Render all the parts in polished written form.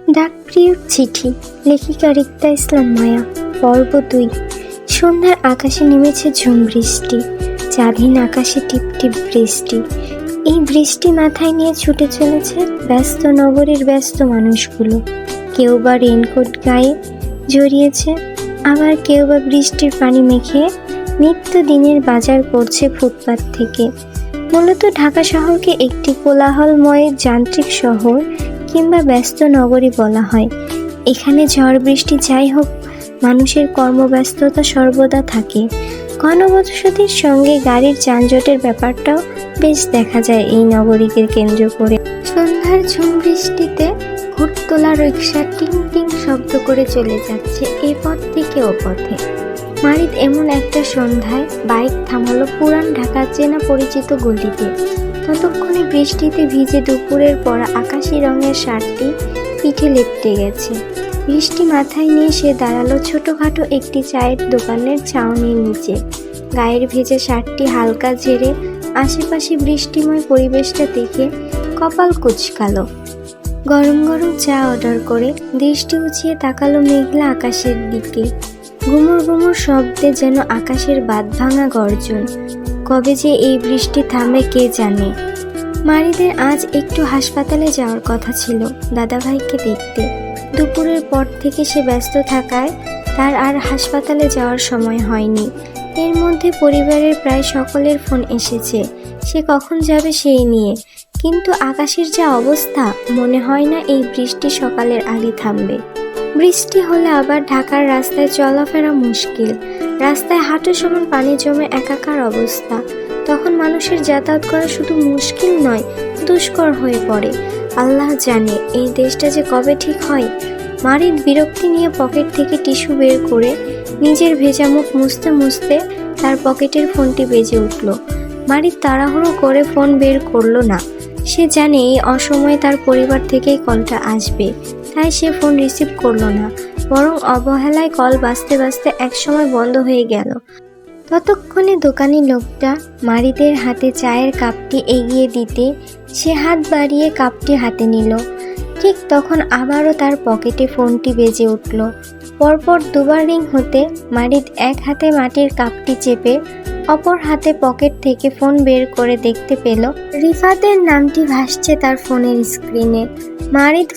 ডাকপ্রিয়র চিঠি, লেখিকা রিক্তা ইসলাম মায়া, পর্ব ২। সন্ধ্যার আকাশে নেমেছে ঝুম বৃষ্টি, চাঁদহীন আকাশে টিপটিপ বৃষ্টি। এই বৃষ্টি মাথায় নিয়ে ছুটে চলেছে ব্যস্ত নগরীর ব্যস্ত মানুষগুলো। কেউ বা রেনকোট গায়ে জড়িয়েছে, আবার কেউ বা বৃষ্টির পানি মেখে নিত্যদিনের বাজার করছে ফুটপাত থেকে। মূলত ঢাকা শহরকে একটি কোলাহলময় যান্ত্রিক শহর কিংবা ব্যস্ত নগরী বলা হয়। এখানে ঝড় বৃষ্টি যাই হোক, মানুষের কর্মব্যস্ততা সর্বদা থাকে। ঘনবসতির সঙ্গে গাড়ির যানজটের ব্যাপারটাও বেশ দেখা যায় এই নগরীকে কেন্দ্র করে। সন্ধ্যার ঝুম বৃষ্টিতে হুড়তোলা রিকশা টিং টিং শব্দ করে চলে যাচ্ছে এ পথ থেকে ও পথে। মারিদ এমন একটা সন্ধ্যায় বাইক থামালো পুরান ঢাকার চেনা পরিচিত গলিতে। ততক্ষণে বৃষ্টিতে ভিজে দুপুরের পরা আকাশি রঙের শার্টটি পিঠে লেপ্টে গেছে। বৃষ্টি মাথায় নিয়ে সে দাঁড়ালো ছোটখাটো একটি চায়ের দোকানের ছাউনির নিচে। গায়ের ভেজা শার্টটি হালকা ঝেড়ে আশেপাশে বৃষ্টিময় পরিবেশটা দেখে কপাল কুঁচকালো। গরম গরম চা অর্ডার করে দৃষ্টি উঁচিয়ে তাকালো মেঘলা আকাশের দিকে। গুমুর গুমুর শব্দে যেন আকাশের বাঁধ ভাঙা গর্জন। কবে যে এই বৃষ্টি থামবে কে জানে। মারিদের আজ একটু হাসপাতালে যাওয়ার কথা ছিল দাদাভাইকে দেখতে। দুপুরের পর থেকে সে ব্যস্ত থাকায় তার আর হাসপাতালে যাওয়ার সময় হয়নি। এর মধ্যে পরিবারের প্রায় সকলের ফোন এসেছে সে কখন যাবে সেই নিয়ে। কিন্তু আকাশের যা অবস্থা, মনে হয় না এই বৃষ্টি সকালের আগে থামবে। বৃষ্টি হলে আবার ঢাকার রাস্তায় চলাফেরা মুশকিল। রাস্তায় হাঁটু সমান পানি জমে একাকার অবস্থা। তখন মানুষের যাতায়াত করা শুধু মুশকিল নয়, দুষ্কর হয়ে পড়ে। আল্লাহ জানে এই দেশটা যে কবে ঠিক হয়। মারিদ বিরক্তি নিয়ে পকেট থেকে টিস্যু বের করে নিজের ভেজা মুখ মুছতে মুছতে তার পকেটের ফোনটি বেজে উঠল। মারিদ তাড়াহুড়ো করে ফোন বের করলো না। সে জানে এই অসময়ে তার পরিবার থেকেই কলটা আসবে, তাই সে ফোন রিসিভ করলো না। বরং অবহেলায় কল বাজতে বাজতে একসময় বন্ধ হয়ে গেল। ততক্ষণে দোকানি লোকটা মারিদের হাতে চায়ের কাপটি এগিয়ে দিতে সে হাত বাড়িয়ে কাপটি হাতে নিল। ঠিক তখন আবারও তার পকেটে ফোনটি বেজে উঠল। পরপর দুবার রিং হতে মারিদ এক হাতে মাটির কাপটি চেপে অপর হাতে পকেট থেকে ফোন বের করে দেখতে পেল রিফাতের নামটি ভাসছে তার ফোনের স্ক্রিনে। মারিদ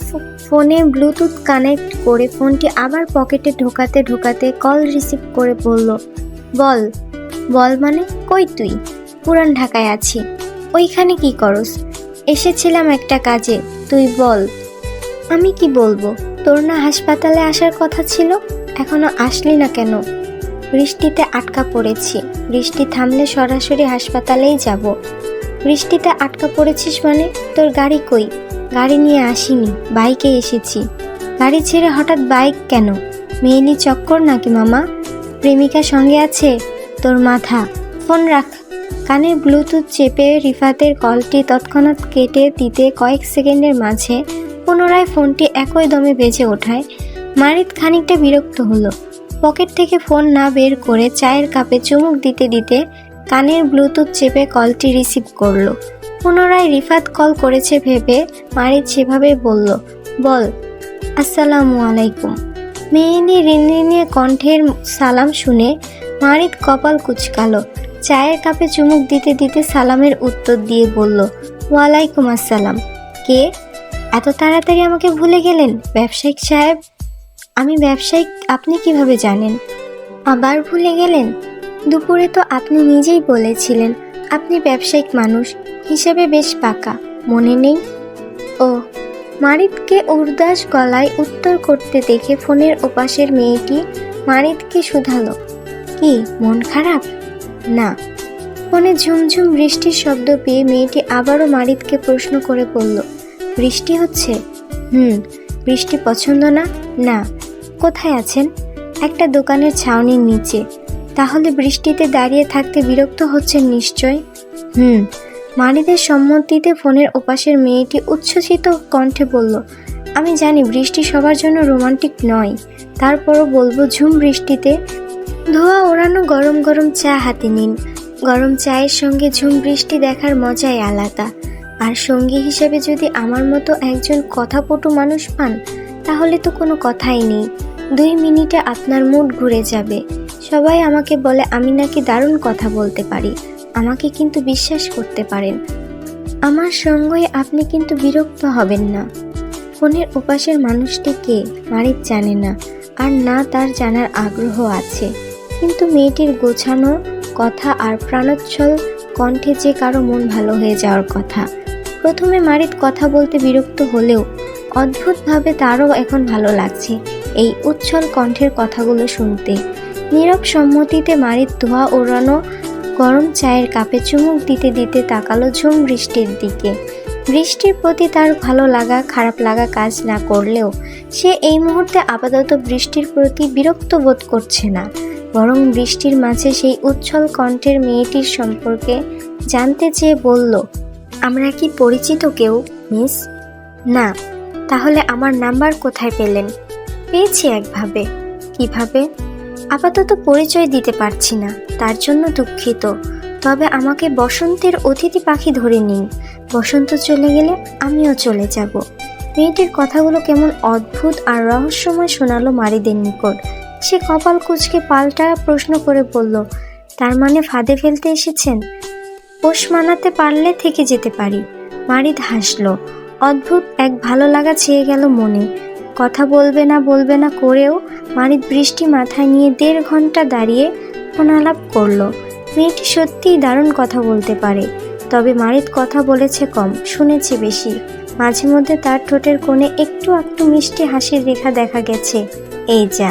ফোনে ব্লুটুথ কানেক্ট করে ফোনটি আবার পকেটে ঢোকাতে ঢোকাতে কল রিসিভ করে বলল, বল। বল মানে? কই তুই? পুরান ঢাকায় আছি। ওইখানে কি করস? এসেছিলাম একটা কাজে, তুই বল। আমি কি বলবো? তোর না হাসপাতালে আসার কথা ছিল, এখনো আসলি না কেন? বৃষ্টিতে আটকা পড়েছি, বৃষ্টি থামলে সরাসরি হাসপাতালেই যাব। বৃষ্টিতে আটকা পড়েছিস মানে? তোর গাড়ি কই? গাড়ি নিয়ে আসিনি, বাইকে এসেছি। গাড়ি ছেড়ে হঠাৎ বাইক কেন? মেয়েলি চক্কর নাকি মামা? প্রেমিকা সঙ্গে আছে? তোর মাথা। ফোন রাখ। কানে ব্লুটুথ চেপে রিফাতের কলটি তৎক্ষণাৎ কেটে দিতে কয়েক সেকেন্ডের মাঝে পুনরায় ফোনটি একই দমে বেজে ওঠায় মারিদ খানিকটা বিরক্ত হলো। পকেট থেকে ফোন না বের করে চায়ের কাপে চুমুক দিতে দিতে কানের ব্লুটুথ চেপে কলটি রিসিভ করলো। পুনরায় রিফাত কল করেছে ভেবে মারিদ সেভাবে বলল, বল। আসসালামু আলাইকুম। মেয়েলি রিনরিনে কণ্ঠের সালাম শুনে মারিদ কপাল কুঁচকালো। চায়ের কাপে চুমুক দিতে দিতে সালামের উত্তর দিয়ে বলল, ওয়ালাইকুম আসসালাম। কে? এত তাড়াতাড়ি আমাকে ভুলে গেলেন ব্যবসায়িক সাহেব? আমি ব্যবসায়িক, আপনি কিভাবে জানেন? আবার ভুলে গেলেন? দুপুরে তো আপনি নিজেই বলেছিলেন আপনি ব্যবসায়িক মানুষ হিসেবে বেশ পাকা, মনে নেই? ও। মারিদকে উর্দাস গলায় উত্তর করতে দেখে ফোনের ওপাশের মেয়েটি মারিদকে শুধালো, কি মন খারাপ? না। ফোনে ঝুমঝুম বৃষ্টির শব্দ পেয়ে মেয়েটি আবারও মারিদকে প্রশ্ন করে বলল, বৃষ্টি হচ্ছে? বৃষ্টি পছন্দ না? না। কোথায় আছেন? একটা দোকানের ছাউনির নিচে। তাহলে বৃষ্টিতে দাঁড়িয়ে থাকতে বিরক্ত হচ্ছেন নিশ্চয়? মারিদের সম্মতিতে ফোনের ওপাশের মেয়েটি উচ্ছ্বসিত কণ্ঠে বলল, আমি জানি বৃষ্টি সবার জন্য রোমান্টিক নয়, তারপরও বলবো ঝুম বৃষ্টিতে ধোয়া ওড়ানো গরম গরম চা হাতে নিন। গরম চায়ের সঙ্গে ঝুম বৃষ্টি দেখার মজাই আলাদা। আর সঙ্গী হিসেবে যদি আমার মতো একজন কথাপটু মানুষ পান, তাহলে তো কোনো কথাই নেই, 2 মিনিটে আপনার মুড ঘুরে যাবে। সবাই আমাকে বলে আমি নাকি দারুণ কথা বলতে পারি, আমাকে কিন্তু বিশ্বাস করতে পারেন। আমার সঙ্গে আপনি কিন্তু বিরক্ত হবেন না। ফোনের ওপাশের মানুষটি কে মারিদ জানে না, আর না তার জানার আগ্রহ আছে, কিন্তু মেয়েটির গোছানো কথা আর প্রাণোচ্ছল কণ্ঠে যে কারো মন ভালো হয়ে যাওয়ার কথা। প্রথমে মারিদ কথা বলতে বিরক্ত হলেও অদ্ভুতভাবে তারও এখন ভালো লাগছে এই উচ্ছল কণ্ঠের কথাগুলো শুনতে। নীরব সম্মতিতে মারিদ ধোয়া ওড়ানো গরম চায়ের কাপে চুমুক দিতে দিতে তাকালো ঝুম বৃষ্টির দিকে। বৃষ্টির প্রতি তার ভালো লাগা খারাপ লাগা কাজ না করলেও সে এই মুহূর্তে আপাতত বৃষ্টির প্রতি বিরক্ত বোধ করছে না, বরং বৃষ্টির মাঝে সেই উচ্ছল কণ্ঠের মেয়েটির সম্পর্কে জানতে চেয়ে বলল, আমরা কি পরিচিত কেউ মিস? না। তাহলে আমার নাম্বার কোথায় পেলেন? পেয়েছি একভাবে। কিভাবে? আপাতত পরিচয় দিতে পারছি না, তার জন্য দুঃখিত। তবে আমাকে বসন্তের অতিথি পাখি ধরে নিন, বসন্ত চলে গেলে আমিও চলে যাব। মেয়েটির কথাগুলো কেমন অদ্ভুত আর রহস্যময় শোনালো মারিদের নিকট। সে কপাল কুঁচকে পাল্টা প্রশ্ন করে বলল, তার মানে ফাঁদে ফেলতে এসেছেন? পোষ মানাতে পারলে থেকে যেতে পারি। মারিদ হাসলো। অদ্ভুত এক ভালো লাগা ছেয়ে গেল মনে। কথা বলবে না করেও মারিদ বৃষ্টি মাথায় নিয়ে 1.5 ঘন্টা দাঁড়িয়ে ফোন আলাপ করলো। মেয়েটি সত্যিই দারুণ কথা বলতে পারে, তবে মারিদ কথা বলেছে কম, শুনেছে বেশি। মাঝে মধ্যে তার ঠোঁটের কোণে একটু একটু মিষ্টি হাসির রেখা দেখা গেছে। এই যা,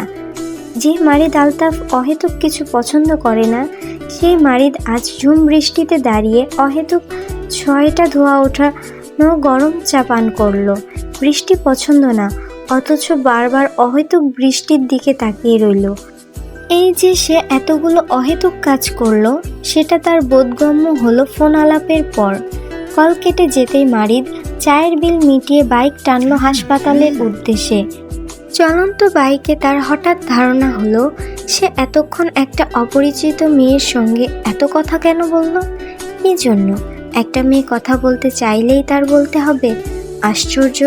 যে মারিদ আলতাফ অহেতুক কিছু পছন্দ করে না, সেই মারিদ আজ ঝুম বৃষ্টিতে দাঁড়িয়ে অহেতুক 6টা ধোয়া ওঠানো গরম চা পান করলো। বৃষ্টি পছন্দ না, অথচ বারবার অহেতুক বৃষ্টির দিকে তাকিয়ে রইল। এই যে সে এতগুলো অহেতুক কাজ করলো, সেটা তার বোধগম্য হলো ফোন আলাপের পর। কল কেটে যেতেই মারিদ চায়ের বিল মিটিয়ে বাইক টানলো হাসপাতালের উদ্দেশ্যে। চলন্ত বাইকে তার হঠাৎ ধারণা হলো, সে এতক্ষণ একটা অপরিচিত মেয়ের সঙ্গে এত কথা কেন বলল? কী জন্য? একটা মেয়ে কথা বলতে চাইলেই তার বলতে হবে? আশ্চর্য!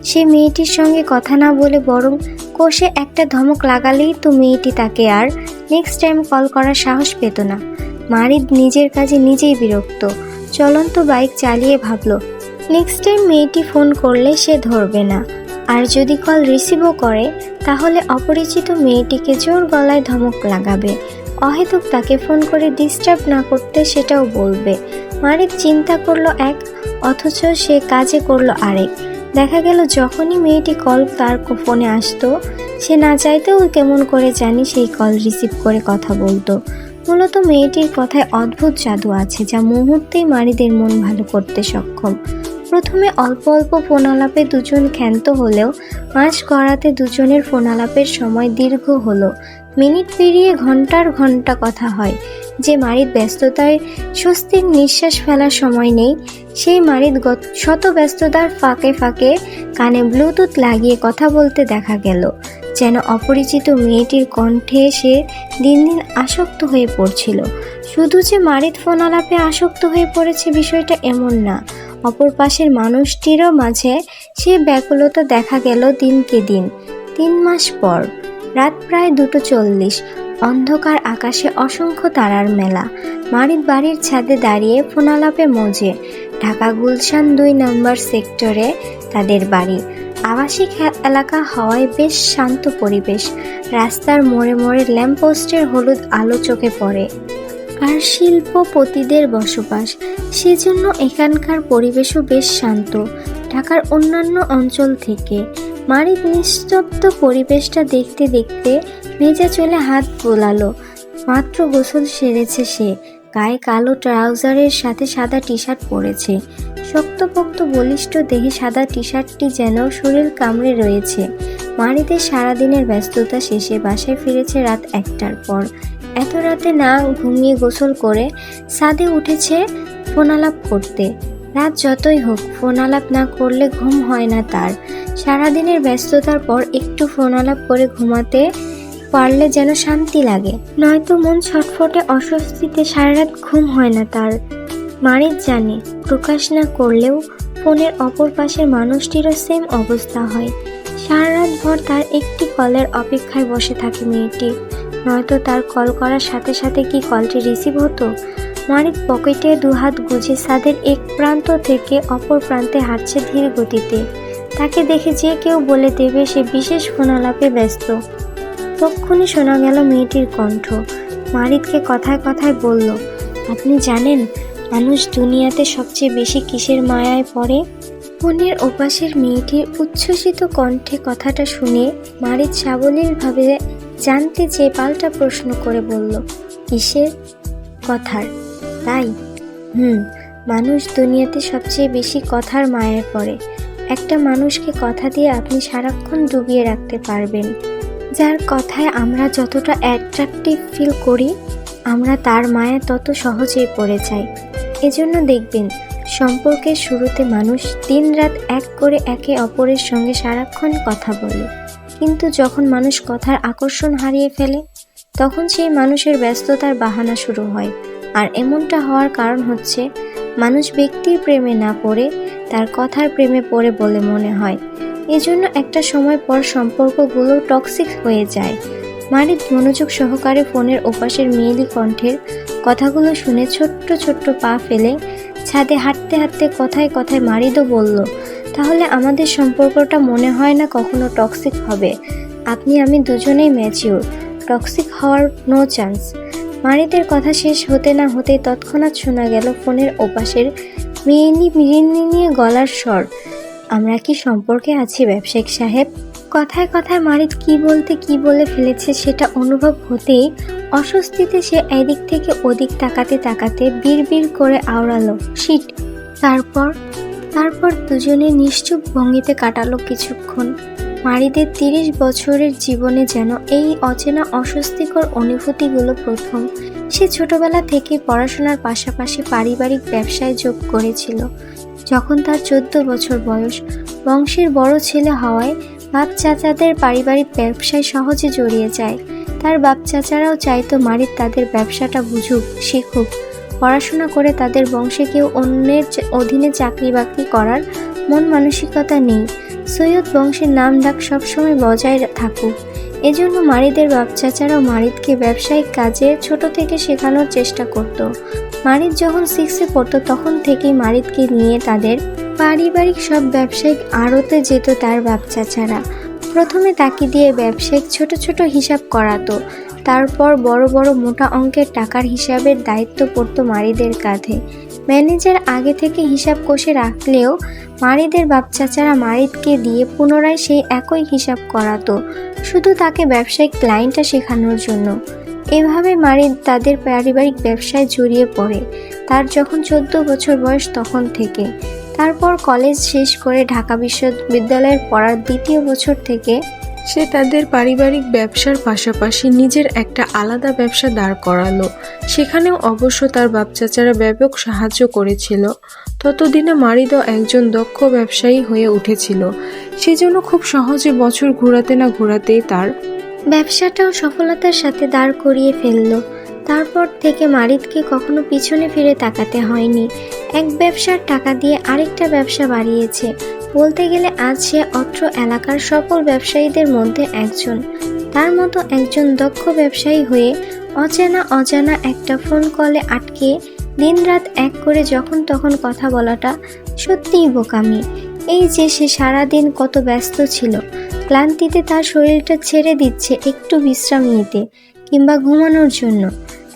সে মেয়েটির সঙ্গে কথা না বলে বরং কষে একটা ধমক লাগালেই তো মেয়েটি তাকে আর নেক্সট টাইম কল করার সাহস পেত না। মারিদ নিজের কাজে নিজেই বিরক্ত। চলন্ত বাইক চালিয়ে ভাবল, নেক্সট টাইম মেয়েটি ফোন করলে সে ধরবে না, আর যদি কল রিসিভও করে তাহলে অপরিচিত মেয়েটিকে জোর গলায় ধমক লাগাবে, অহেতুক তাকে ফোন করে ডিস্টার্ব না করতে সেটাও বলবে। মারিদ চিন্তা করলো এক, অথচ সে কাজে করলো আরেক। দেখা গেল যখনই মেয়েটি কল তার ফোনে আসতো, সে না চাইতেও কেমন করে জানি সেই কল রিসিভ করে কথা বলতো। মূলত মেয়েটির কথায় অদ্ভুত জাদু আছে, যা মুহূর্তেই মারিদের মন ভালো করতে সক্ষম। প্রথমে অল্প অল্প ফোন আলাপে দুজন ক্ষান্ত হলেও মাস গড়াতে দুজনের ফোন আলাপের সময় দীর্ঘ হলো। মিনিট পেরিয়ে ঘন্টার ঘন্টা কথা হয়। যে মারিদ ব্যস্ততায় স্বস্তির নিঃশ্বাস ফেলার সময় নেই, সেই মারিদ শত ব্যস্ততার ফাঁকে ফাঁকে কানে ব্লুটুথ লাগিয়ে কথা বলতে দেখা গেল। যেন অপরিচিত মেয়েটির কণ্ঠে সে দিন দিন আসক্ত হয়ে পড়ছিল। শুধু যে মারিদ ফোন আলাপে আসক্ত হয়ে পড়েছে বিষয়টা এমন না, অপর পাশের মানুষটিরও মাঝে সে ব্যাকুলতা দেখা গেল দিনকে দিন। 3 মাস পর রাত প্রায় 2:40, অন্ধকার আকাশে অসংখ্য তারার মেলা। মারিদ বাড়ির ছাদে দাঁড়িয়ে ফোন আলাপে মজে। ঢাকা গুলশান 2 নম্বর সেক্টরে তাদের বাড়ি। আবাসিক এলাকা হওয়ায় বেশ শান্ত পরিবেশ। রাস্তার মোড়ে মোড়ে ল্যাম্পপোস্টের হলুদ আলো চোখে পড়ে, আর শিল্পপতিদের বসবাস, সেজন্য এখানকার পরিবেশও বেশ শান্ত ঢাকার অন্যান্য অঞ্চল থেকে। মারিদ নিস্তব্ধ পরিবেশটা দেখতে দেখতে ভেজা চুলে হাত বোলালো। মাত্র গোসল সেরেছে সে, গায়ে কালো ট্রাউজারের সাথে সাদা টি শার্ট পরেছে। শক্তপোক্ত বলিষ্ঠ দেহে সাদা টি শার্টটি যেন শরীর কামড়ে রয়েছে। মারিদের সারাদিনের ব্যস্ততা শেষে বাসায় ফিরেছে রাত 1টার পর। এত রাতে না ঘুমিয়ে গোসল করে ছাদে উঠেছে ফোন আলাপ করতে। রাত যতই হোক ফোন আলাপ না করলে ঘুম হয় না তার। সারাদিনের ব্যস্ততার পর একটু ফোন আলাপ করে ঘুমাতে পারলে যেন শান্তি লাগে, নয়তো মন ছটফটে অস্বস্তিতে সারা রাত ঘুম হয় না তার। মারিদ জানে প্রকাশ না করলেও ফোনের অপর পাশের মানুষটিরও সেম অবস্থা হয়। সারা রাত ভর তার একটি কলের অপেক্ষায় বসে থাকে মেয়েটি, নয়তো তার কল করার সাথে সাথে কি কলটি রিসিভ হতো। মারিদ পকেটে দুহাত গুজে ছাদের এক প্রান্ত থেকে অপর প্রান্তে হাঁটছে ধীর গতিতে। তাকে দেখে যে কেউ বলে দেবে সে বিশেষ ফোনালাপে ব্যস্ত। তক্ষুনি শোনা গেল মেয়েটির কণ্ঠ। মারিদকে কথায় কথায় বলল, আপনি জানেন মানুষ দুনিয়াতে সবচেয়ে বেশি কিসের মায়ায় পড়ে? ফোনের ওপাশের মেয়েটির উচ্ছ্বসিত কণ্ঠে কথাটা শুনে মারিদ সাবলীলভাবে জানতে চেয়ে পাল্টা প্রশ্ন করে বলল, কিসের? কথার। তাই? মানুষ দুনিয়াতে সবচেয়ে বেশি কথার মায়ায় পড়ে। একটা মানুষকে কথা দিয়ে আপনি সারাক্ষণ ডুবিয়ে রাখতে পারবেন। যার কথায় আমরা যতটা অ্যাট্রাকটিভ ফিল করি, আমরা তার মায়া তত সহজেই পড়ে যাই। এজন্য দেখবেন সম্পর্কের শুরুতে মানুষ দিনরাত এক করে একে অপরের সঙ্গে সারাক্ষণ কথা বলে, কিন্তু যখন মানুষ কথার আকর্ষণ হারিয়ে ফেলে তখন সেই মানুষের ব্যস্ততার বাহানা শুরু হয়। আর এমনটা হওয়ার কারণ হচ্ছে মানুষ ব্যক্তির প্রেমে না পড়ে তার কথার প্রেমে পড়ে বলে মনে হয়। এজন্য একটা সময় পর সম্পর্কগুলো টক্সিক হয়ে যায়। মারিদ মনোযোগ সহকারে ফোনের ওপাশের মেয়েলি কণ্ঠের কথাগুলো শুনে ছোট্ট ছোট্ট পা ফেলে ছাদে হাঁটতে হাঁটতে কথায় কথায় মারিদও বলল, তাহলে আমাদের সম্পর্কটা মনে হয় না কখনো টক্সিক হবে। আপনি আমি দুজনেই ম্যাচিওর, টক্সিক হওয়ার নো চান্স। মারিদের কথা শেষ হতে না হতেই তৎক্ষণাৎ শোনা গেল ফোনের ওপাশের মেয়েলি নিয়ে গলার স্বর, আমরা কি সম্পর্কে আছি ব্যবসায়িক সাহেব? কথায় কথায় মারিদ কি বলতে কি বলে ফেলেছে সেটা অনুভব হতেই অস্বস্তিতে সে এদিক থেকে ওদিক তাকাতে তাকাতে বিড়বিড় করে আওড়ালো, শিট। তারপর দুজনে নিশ্চুপ ভঙ্গিতে কাটালো কিছুক্ষণ। মারিদের 30 বছরের জীবনে যেন এই অচেনা অস্বস্তিকর অনুভূতিগুলো প্রথম। সে ছোটবেলা থেকে পড়াশোনার পাশাপাশি পারিবারিক ব্যবসায় যোগ করেছিল। যখন তার 14 বছর বয়স, বংশের বড় ছেলে হওয়ায় বাপ চাচাদের পারিবারিক ব্যবসায় সহজে জড়িয়ে যায়। তার বাপ চাচারাও চাইতো মারিদ তাদের ব্যবসাটা বুঝুক, শিখুক। পড়াশোনা করে তাদের বংশে কেউ অন্যের অধীনে চাকরি বাকরি করার মন মানসিকতা নেই। সৈয়দ বংশের নাম ডাক সবসময় বজায় থাকুক। এজন্য মারিদের বাপ চাচারাও মারিদকে ব্যবসায়িক কাজে ছোট থেকে শেখানোর চেষ্টা করত। মারিদ যখন 6-এ পড়তো তখন থেকেই মারিদকে নিয়ে তাদের পারিবারিক সব ব্যবসায়িক আড়তে যেত তার বাপ চাচারা। প্রথমে তাকে দিয়ে ব্যবসায়িক ছোট ছোট হিসাব করাতো, তারপর বড় বড় মোটা অঙ্কের টাকার হিসাবের দায়িত্ব পড়তো মারিদের কাঁধে। ম্যানেজার আগে থেকে হিসাব কষে রাখলেও মারিদের বাপ চাচারা মারিদকে দিয়ে পুনরায় সেই একই হিসাব করাতো, শুধু তাকে ব্যবসায়িক লাইনটা শেখানোর জন্য। এভাবে মারিদ তাদের পারিবারিক ব্যবসায় জড়িয়ে পড়ে তার যখন 14 বছর বয়স তখন থেকে। তারপর কলেজ শেষ করে ঢাকা বিশ্ববিদ্যালয়ের পড়ার 2য় বছর থেকে সে তাদের পারিবারিক ব্যবসার পাশাপাশি নিজের একটা আলাদা ব্যবসা দাঁড় করালো। সেখানেও অবশ্য তার বাপ চাচারা ব্যাপক সাহায্য করেছিল। ততদিনে মারিদও একজন দক্ষ ব্যবসায়ী হয়ে উঠেছিল। সেজন্য খুব সহজে বছর ঘোরাতে না ঘোরাতেই তার ব্যবসাটাও সফলতার সাথে দাঁড় করিয়ে ফেলল। তারপর থেকে মারিদকে কখনো পিছনে ফিরে তাকাতে হয়নি। এক ব্যবসার টাকা দিয়ে আরেকটা ব্যবসা বাড়িয়েছে। বলতে গেলে আজ সে অত্র এলাকার সকল ব্যবসায়ীদের মধ্যে একজন। তার মতো একজন দক্ষ ব্যবসায়ী হয়ে অজানা একটা ফোন কলে আটকে দিনরাত এক করে যখন তখন কথা বলাটা সত্যিই বোকামি। এই যে সে সারাদিন কত ব্যস্ত ছিল, ক্লান্তিতে তার শরীরটা ছেড়ে দিচ্ছে একটু বিশ্রাম নিতে কিংবা ঘুমানোর জন্য।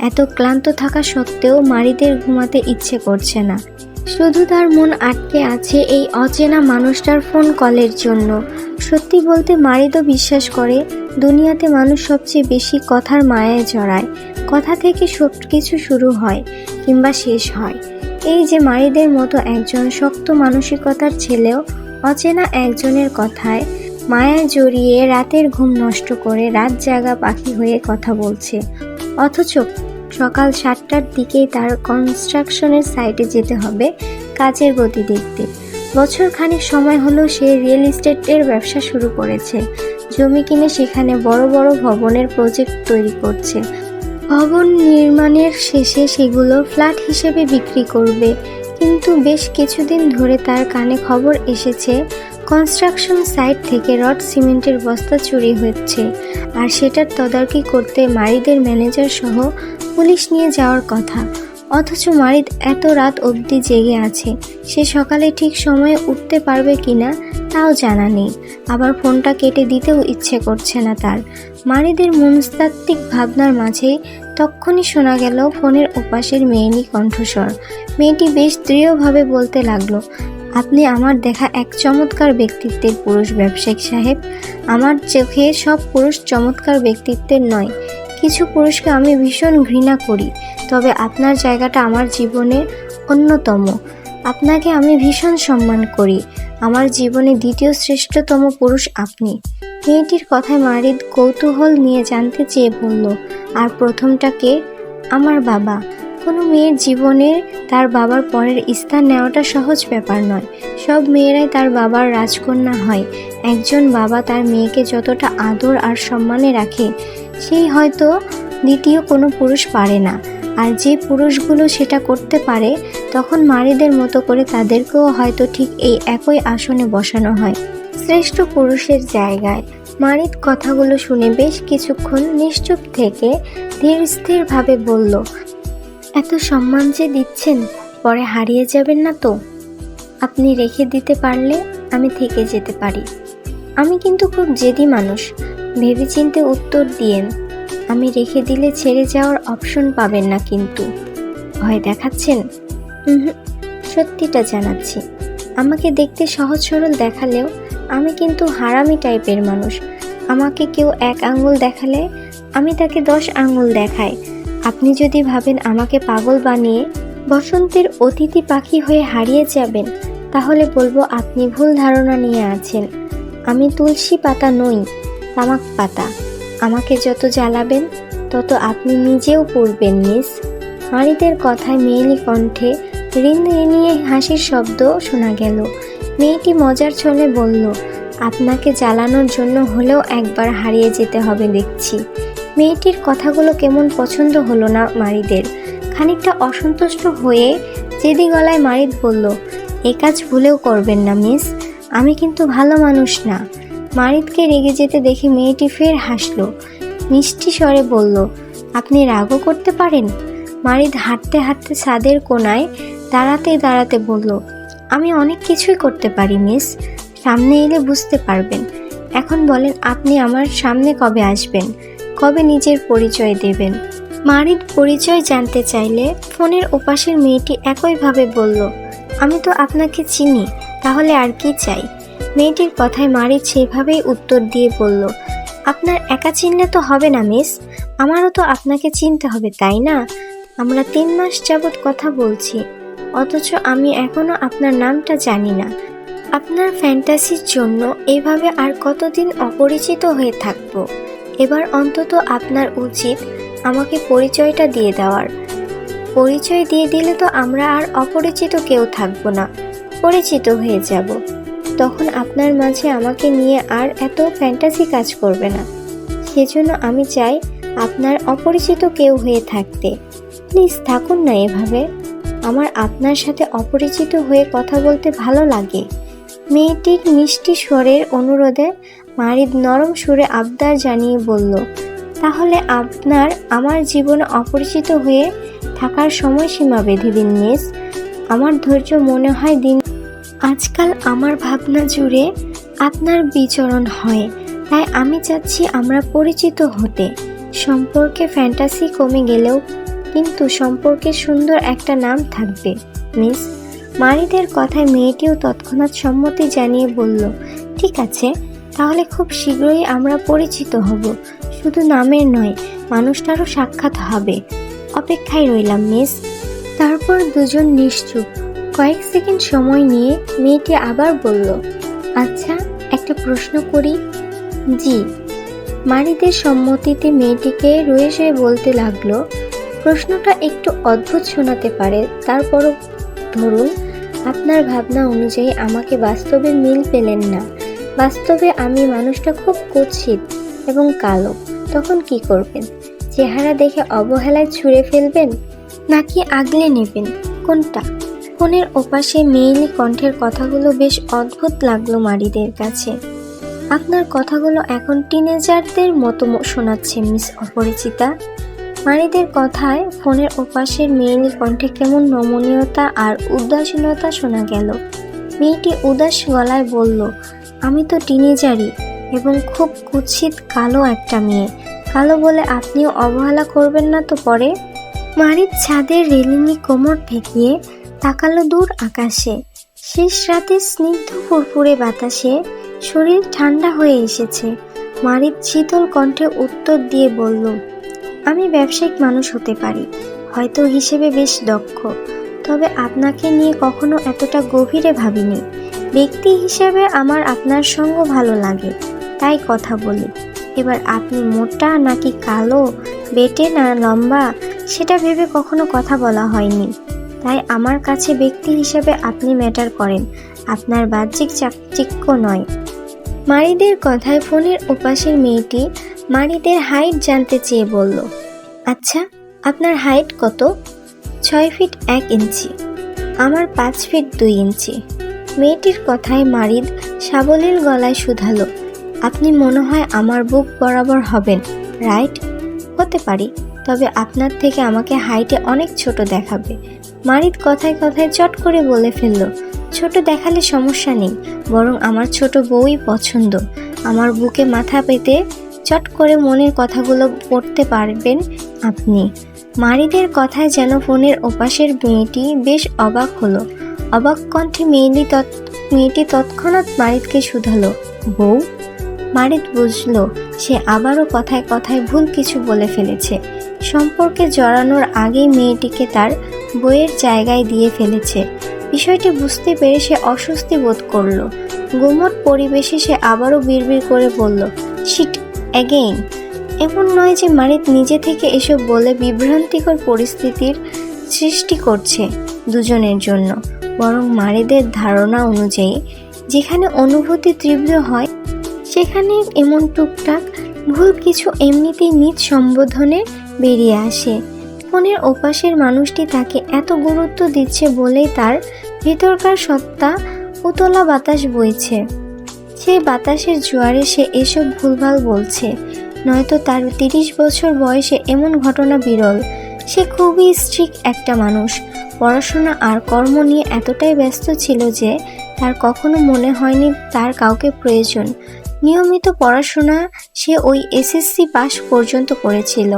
এত ক্লান্ত থাকা সত্ত্বেও মারিদের ঘুমাতে ইচ্ছে করছে না। শুধু তার মন আটকে আছে এই অচেনা মানুষটার ফোন কলের জন্য। সত্যি বলতে মারিদও বিশ্বাস করে দুনিয়াতে মানুষ সবচেয়ে বেশি কথার মায়ায় জড়ায়। কথা থেকে সব কিছু শুরু হয় কিংবা শেষ হয়। এই যে মারিদের মতো একজন শক্ত মানসিকতার ছেলেও অচেনা একজনের কথায় মায়ায় জড়িয়ে রাতের ঘুম নষ্ট করে রাত জাগা পাখি হয়ে কথা বলছে। অথচ সকাল 7টার দিকেই তার কনস্ট্রাকশনের সাইটে যেতে হবে কাজের গতি দেখতে। বছর খানিক সময় হলো সে রিয়েল এস্টেটের ব্যবসা শুরু করেছে। জমি কিনে সেখানে বড় বড় ভবনের প্রজেক্ট তৈরি করছে। ভবন নির্মাণের শেষে সেগুলো ফ্ল্যাট হিসেবে বিক্রি করবে। কিন্তু বেশ কিছুদিন ধরে তার কানে খবর এসেছে কনস্ট্রাকশন সাইট থেকে রড সিমেন্টের বস্তা চুরি হচ্ছে, আর সেটার তদারকি করতে মারিদের ম্যানেজার সহ পুলিশ নিয়ে যাওয়ার কথা। অথচ মারিদ এত রাত অবধি জেগে আছে, সে সকালে ঠিক সময়ে উঠতে পারবে কিনা তাও জানা নেই। আবার ফোনটা কেটে দিতেও ইচ্ছে করছে না তার। মারিদের মনস্তাত্ত্বিক ভাবনার মাঝেই তক্ষুনি শোনা গেল ফোনের ওপাশের মেয়েরই কণ্ঠস্বর। মেয়েটি বেশ দৃঢ়ভাবে বলতে লাগলো, আপনি আমার দেখা এক চমৎকার ব্যক্তিত্বের পুরুষ ব্যবসায়িক সাহেব। আমার চোখে সব পুরুষ চমৎকার ব্যক্তিত্বের নয়, কিছু পুরুষকে আমি ভীষণ ঘৃণা করি, তবে আপনার জায়গাটা আমার জীবনে অন্যতম। আপনাকে আমি ভীষণ সম্মান করি, আমার জীবনে দ্বিতীয় শ্রেষ্ঠতম পুরুষ আপনি। মেয়েটির কথায় মারিদ কৌতূহল নিয়ে জানতে চেয়ে বলল, আর প্রথমটা কে? আমার বাবা। কোনো মেয়ের জীবনে তার বাবার পরের স্থান নেওয়াটা সহজ ব্যাপার নয়। সব মেয়েরাই তার বাবার রাজকন্যা হয়। একজন বাবা তার মেয়েকে যতটা আদর আর সম্মানে রাখে, সেই হয়তো দ্বিতীয় কোনো পুরুষ পারে না। আর যে পুরুষগুলো সেটা করতে পারে, তখন মারিদের মতো করে তাদেরকেও হয়তো ঠিক এই একই আসনে বসানো হয়, শ্রেষ্ঠ পুরুষের জায়গায়। মারিদ কথাগুলো শুনে বেশ কিছুক্ষণ নিশ্চুপ থেকে ধীর স্থিরভাবে বলল, এত সম্মান যে দিচ্ছেন, পরে হারিয়ে যাবেন না তো? আপনি রেখে দিতে পারলে আমি থেকে যেতে পারি। আমি কিন্তু খুব জেদি মানুষ, ভেবেচিন্তে উত্তর দিয়েন। আমি রেখে দিলে ছেড়ে যাওয়ার অপশন পাবেন না কিন্তু। ভয় দেখাচ্ছেন? সত্যিটা জানাচ্ছি। আমাকে দেখতে সহজ সরল দেখালেও আমি কিন্তু হারামি টাইপের মানুষ। আমাকে কেউ 1 আঙ্গুল দেখালে আমি তাকে 10 আঙ্গুল দেখাই। আপনি যদি ভাবেন আমাকে পাগল বানিয়ে বসন্তের অতিথি পাখি হয়ে হারিয়ে যাবেন, তাহলে বলবো আপনি ভুল ধারণা নিয়ে আছেন। আমি তুলসী পাতা নই, তামাক পাতা। আমাকে যত জ্বালাবেন তত আপনি নিজেও পড়বেন মিস। মারিদের কথায় মেয়েলি কণ্ঠে রিনরিনিয়ে হাসির শব্দ শোনা গেল। মেয়েটি মজার ছলে বলল, আপনাকে জ্বালানোর জন্য হলেও একবার হারিয়ে যেতে হবে দেখছি। মেয়েটির কথাগুলো কেমন পছন্দ হলো না মারিদের। খানিকটা অসন্তুষ্ট হয়ে জেদি গলায় মারিদ বলল, এ কাজ ভুলেও করবেন না মিস, আমি কিন্তু ভালো মানুষ না। মারিদকে রেগে যেতে দেখে মেয়েটি ফের হাসলো, মিষ্টি স্বরে বলল, আপনি রাগও করতে পারেন? মারিদ হাঁটতে হাঁটতে ছাদের কোণায় দাঁড়াতে দাঁড়াতে বলল, আমি অনেক কিছুই করতে পারি মিস, সামনে এলে বুঝতে পারবেন। এখন বলেন, আপনি আমার সামনে কবে আসবেন, কবে নিজের পরিচয় দেবেন? মারিদ পরিচয় জানতে চাইলে ফোনের ওপাশের মেয়েটি একইভাবে বলল, আমি তো আপনাকে চিনি, তাহলে আর কি চাই? মেয়েটির কথায় মারিদ সেভাবেই উত্তর দিয়ে বলল, আপনার একা চিনলে তো হবে না মিস, আমারও তো আপনাকে চিনতে হবে, তাই না? আমরা 3 মাস যাবৎ কথা বলছি, অথচ আমি এখনো আপনার নামটা জানি না। আপনার ফ্যান্টাসির জন্য এইভাবে আর কতদিন অপরিচিত হয়ে থাকবো? এবার অন্তত আপনার উচিত আমাকে পরিচয়টা দিয়ে দেওয়ার। পরিচয় দিয়ে দিলে তো আমরা আর অপরিচিত কেউ থাকবো না, পরিচিত হয়ে যাব। তখন আপনার মাঝে আমাকে নিয়ে আর এত ফ্যান্টাসি কাজ করবে না। সেজন্য আমি চাই আপনার অপরিচিত কেউ হয়ে থাকতে। প্লিজ থাকুন না এভাবে, আমার আপনার সাথে অপরিচিত হয়ে কথা বলতে ভালো লাগে। মেয়েটির মিষ্টি স্বরের অনুরোধে মারিদ নরম সুরে আবদার জানিয়ে বলল, তাহলে আপনার আমার জীবনে অপরিচিত হয়ে থাকার সময়সীমা বেঁধে দিন মিস। আমার ধৈর্য মনে হয় দিন। আজকাল আমার ভাবনা জুড়ে আপনার বিচরণ হয়, তাই আমি চাচ্ছি আমরা পরিচিত হতে। সম্পর্কে ফ্যান্টাসি কমে গেলেও কিন্তু সম্পর্কে সুন্দর একটা নাম থাকবে মিস। মারিদের কথায় মেয়েটিও তৎক্ষণাৎ সম্মতি জানিয়ে বলল, ঠিক আছে, তাহলে খুব শীঘ্রই আমরা পরিচিত হব। শুধু নামের নয়, মানুষটারও সাক্ষাৎ হবে। অপেক্ষায় রইলাম মিস। তারপর দুজন নিশ্চুপ। কয়েক সেকেন্ড সময় নিয়ে মেয়েটি আবার বলল, আচ্ছা, একটা প্রশ্ন করি? জি। মারিদের সম্মতিতে মেয়েটিকে রয়ে রয়ে বলতে লাগলো, প্রশ্নটা একটু অদ্ভুত শোনাতে পারে, তারপরও ধরুন আপনার ভাবনা অনুযায়ী আমাকে বাস্তবে মিল পেলেন না। বাস্তবে আমি মানুষটা খুব কুৎসিত এবং কালো, তখন কি করবেন? চেহারা দেখে অবহেলায় ছুঁড়ে ফেলবেন নাকি আগলে নেবেন? কোনটা? ফোনের ওপাশে মেয়েলি কণ্ঠের কথাগুলো বেশ অদ্ভুত লাগলো মারিদের কাছে। আপনার কথাগুলো এখন টিনেজারদের মতো শোনাচ্ছে মিস অপরিচিতা। মারিদের কথায় ফোনের ওপাশের মেয়েলি কণ্ঠে কেমন নমনীয়তা আর উদাসীনতা শোনা গেল। মেয়েটি উদাস গলায় বলল, আমি তো টিনেজারই এবং খুব কুৎসিত কালো একটা মেয়ে। কালো বলে আপনিও অবহেলা করবেন না তো পরে। মারিদ ছাদের রেলিংয়ে কোমর ঠেকিয়ে তাকালো দূর আকাশে। শেষ রাতে স্নিগ্ধ ফুরফুরে বাতাসে শরীর ঠান্ডা হয়ে এসেছে। মারিদ শীতল কণ্ঠে উত্তর দিয়ে বলল, আমি ব্যবসায়িক মানুষ হতে পারি, হয়তো হিসেবে বেশ দক্ষ, তবে আপনাকে নিয়ে কখনো এতটা গভীরে ভাবিনি। ব্যক্তি হিসেবে আমার আপনার সঙ্গ ভালো লাগে, তাই কথা বলি। এবার আপনি মোটা নাকি কালো, বেটে না লম্বা, সেটা ভেবে কখনো কথা বলা হয়নি। তাই আমার কাছে ব্যক্তি হিসেবে আপনি ম্যাটার করেন, আপনার বাহ্যিক চাকচিক্য নয়। মারিদের কথায় ফোনের ওপাশের মেয়েটি মারিদের হাইট জানতে চেয়ে বলল, আচ্ছা আপনার হাইট কত? 6 ফিট 1 ইঞ্চি। আমার 5 ফিট 2 ইঞ্চি। মেয়েটির কথায় মারিদ সাবলীল গলায় শুধালো, আপনি মনে হয় আমার বুক বরাবর হবেন, রাইট? হতে পারি, তবে আপনার থেকে আমাকে হাইটে অনেক ছোট দেখাবে। মারিদ কথায় কথায় চট করে বলে ফেলল, ছোট দেখালে সমস্যা নেই, বরং আমার ছোট বউই পছন্দ। আমার বুকে মাথা পেতে চট করে মনের কথাগুলো পড়তে পারবেন আপনি। মারিদের কথায় যেন ফোনের ওপাশের মেয়েটি বেশ অবাক হলো। অবাক কণ্ঠে মেয়েটি তৎক্ষণাৎ মারিদকে শুধালো, বউ? মারিদ বুঝল সে আবারও কথায় কথায় ভুল কিছু বলে ফেলেছে। সম্পর্কে জড়ানোর আগেই মেয়েটিকে তার বইয়ের জায়গায় দিয়ে ফেলেছে। বিষয়টি বুঝতে পেরে সে অস্বস্তি বোধ করলো। গুমট পরিবেশে সে আবারও বিড়বিড় করে বলল, শিট অ্যাগেইন। এমন নয় যে মারিদ নিজে থেকে এসব বলে বিভ্রান্তিকর পরিস্থিতির সৃষ্টি করছে দুজনের জন্য, বরং মারিদের ধারণা অনুযায়ী যেখানে অনুভূতি তীব্র হয় সেখানে এমন টুকটাক ভুল কিছু এমনিতেই নিজ সম্বোধনে বেরিয়ে আসে। ফোনের ওপাশের মানুষটি তাকে এত গুরুত্ব দিচ্ছে বলেই তার ভিতরকার সত্তা উতলা বাতাস বইছে। সেই বাতাসের জোয়ারে সে এসব ভুলভাল বলছে, নয়তো তার 30 বছর বয়সে এমন ঘটনা বিরল। সে খুবই স্ট্রিক্ট একটা মানুষ, পড়াশোনা আর কর্ম নিয়ে এতটাই ব্যস্ত ছিল যে তার কখনো মনে হয়নি তার কাউকে প্রয়োজন। নিয়মিত পড়াশোনা সে ওই এসএসসি পাস পর্যন্ত করেছিল,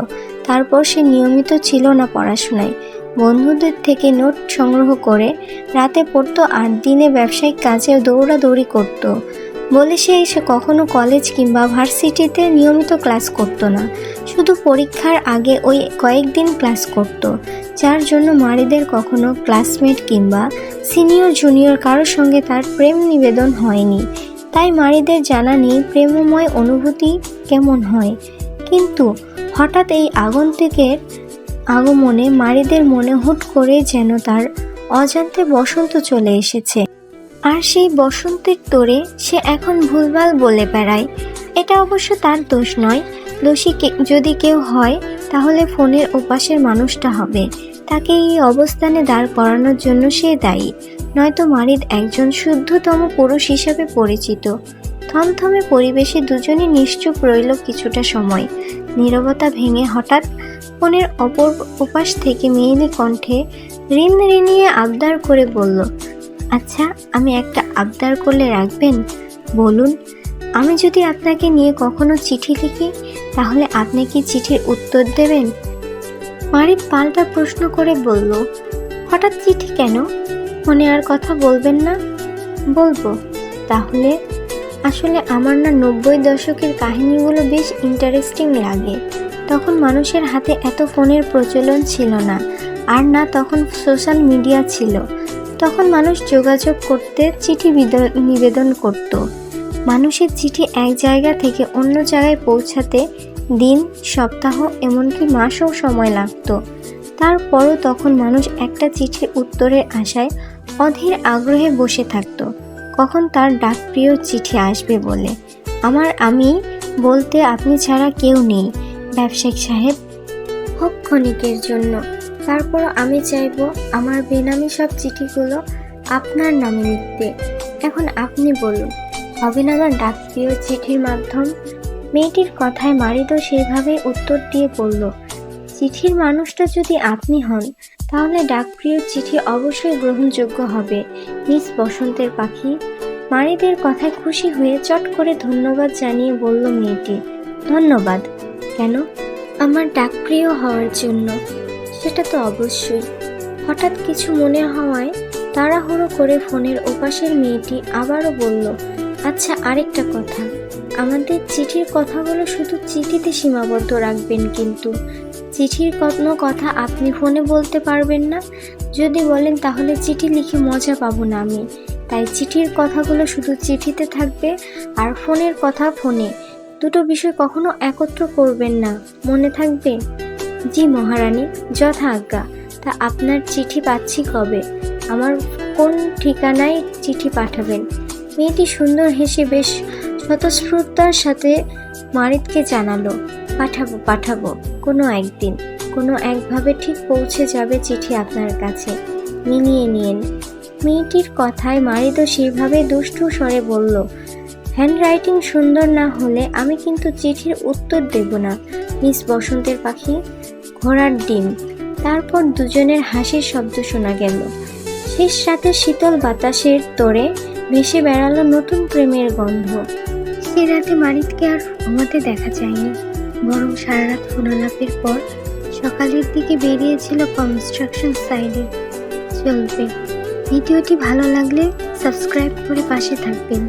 তারপর সে নিয়মিত ছিল না পড়াশোনায়। বন্ধুদের থেকে নোট সংগ্রহ করে রাতে পড়তো আর দিনে ব্যবসায়িক কাজে দৌড়াদৌড়ি করত বলে সে কখনো কলেজ কিংবা ভার্সিটিতে নিয়মিত ক্লাস করতো না, শুধু পরীক্ষার আগে ওই কয়েকদিন ক্লাস করত, যার জন্য মারিদের কখনো ক্লাসমেট কিংবা সিনিয়র জুনিয়র কারোর সঙ্গে তার প্রেম নিবেদন হয়নি। তাই মারিদের জানা নেই প্রেমময় অনুভূতি কেমন হয়। কিন্তু হঠাৎ এই আগন্তুকের আগমনে মারিদের মনে হুট করে যেন তার অজান্তে বসন্ত চলে এসেছে। আর সেই বসন্তের তোড়ে সে এখন ভুলভাল বলে বেড়ায়। এটা অবশ্য তার দোষ নয়, দোষী যদি কেউ হয় তাহলে ফোনের ওপাশের মানুষটা হবে। তাকে এই অবস্থানে দাঁড় করানোর জন্য সে দায়ী, নয়তো মারিদ একজন শুদ্ধতম পুরুষ হিসেবে পরিচিত। থমথমে পরিবেশে দুজনই নিশ্চুপ রইল কিছুটা সময়। নীরবতা ভেঙে হঠাৎ ফোনের অপর ওপাশ থেকে মেয়েলি কণ্ঠে ঋণ ঋণিয়ে আবদার করে বলল, আচ্ছা আমি একটা আবদার করলে রাখবেন? বলুন। আমি যদি আপনাকে নিয়ে কখনো চিঠি লিখি তাহলে আপনি কি চিঠির উত্তর দেবেন? মারিদ পাল্টা প্রশ্ন করে বলল, হঠাৎ চিঠি কেন? মনে আর কথা বলবেন না? বলবো। তাহলে আসলে আমার না 90 দশকের কাহিনীগুলো বেশ ইন্টারেস্টিং লাগে। তখন মানুষের হাতে এত ফোনের প্রচলন ছিল না, আর না তখন সোশ্যাল মিডিয়া ছিল। তখন মানুষ যোগাযোগ করতে চিঠি নিবেদন করত। মানুষের চিঠি এক জায়গা থেকে অন্য জায়গায় পৌঁছাতে দিন, সপ্তাহ, এমনকি মাসও সময় লাগত। তারপরও তখন মানুষ একটা চিঠির উত্তরের আশায় অধীর আগ্রহে বসে থাকত, কখন তার ডাকপ্রিয় চিঠি আসবে বলে। আমি বলতে আপনি ছাড়া কেউ নেই ব্যবসায়িক সাহেব, হোক ক্ষণিকের জন্য। তারপর আমি চাইবো আমার বেনামি সব চিঠিগুলো আপনার নামে লিখতে। এখন আপনি বলুন, হবে না আমার ডাকপ্রিয় চিঠির মাধ্যম? মেয়েটির কথায় মারিদও সেইভাবেই উত্তর দিয়ে বলল, চিঠির মানুষটা যদি আপনি হন তাহলে ডাকপ্রিয় চিঠি অবশ্যই গ্রহণযোগ্য হবে মিস বসন্তের পাখি। মারিদের কথায় খুশি হয়ে চট করে ধন্যবাদ জানিয়ে বলল মেয়েটি। ধন্যবাদ কেন? আমার ডাকপ্রিয় হওয়ার জন্য। সেটা তো অবশ্যই। হঠাৎ কিছু মনে হওয়ায় তাড়াহুড়ো করে ফোনের ওপাশের মেয়েটি আবারও বলল, আচ্ছা আরেকটা কথা, আমাদের চিঠির কথাগুলো শুধু চিঠিতে সীমাবদ্ধ রাখবেন কিন্তু। চিঠির কোনো কথা আপনি ফোনে বলতে পারবেন না। যদি বলেন তাহলে চিঠি লিখে মজা পাবো না আমি। তাই চিঠির কথাগুলো শুধু চিঠিতে থাকবে আর ফোনের কথা ফোনে। দুটো বিষয় কখনো একত্র করবেন না, মনে থাকবে? জি মহারানী, যথা আজ্ঞা। তা আপনার চিঠি পাচ্ছি কবে? আমার কোন ঠিকানায় চিঠি পাঠাবেন? মেয়েটি সুন্দর হেসে বেশ স্বতঃস্ফূর্তার সাথে মারিদকে জানালো, পাঠাবো কোনো একদিন, কোনো একভাবে ঠিক পৌঁছে যাবে চিঠি আপনার কাছে, মিলিয়ে নিয়েন। মেয়েটির কথায় মারিদও সেইভাবে দুষ্টু স্বরে বলল, হ্যান্ডরাইটিং সুন্দর না হলে আমি কিন্তু চিঠির উত্তর দেব না মিস বসন্তের পাখি। ঘোড়ার ডিম। তারপর দুজনের হাসির শব্দ শোনা গেল। শেষ রাতে শীতল বাতাসের তোড়ে ভেসে বেড়ালো নতুন প্রেমের গন্ধ। সে রাতে মারিদকে আর ঘুমাতে দেখা যায়নি, বরং সারা রাত ফোনালাপের পর সকালের দিকে বেরিয়েছিল কনস্ট্রাকশন সাইডে। চলবে। ভিডিওটি ভালো লাগলে সাবস্ক্রাইব করে পাশে থাকবেন।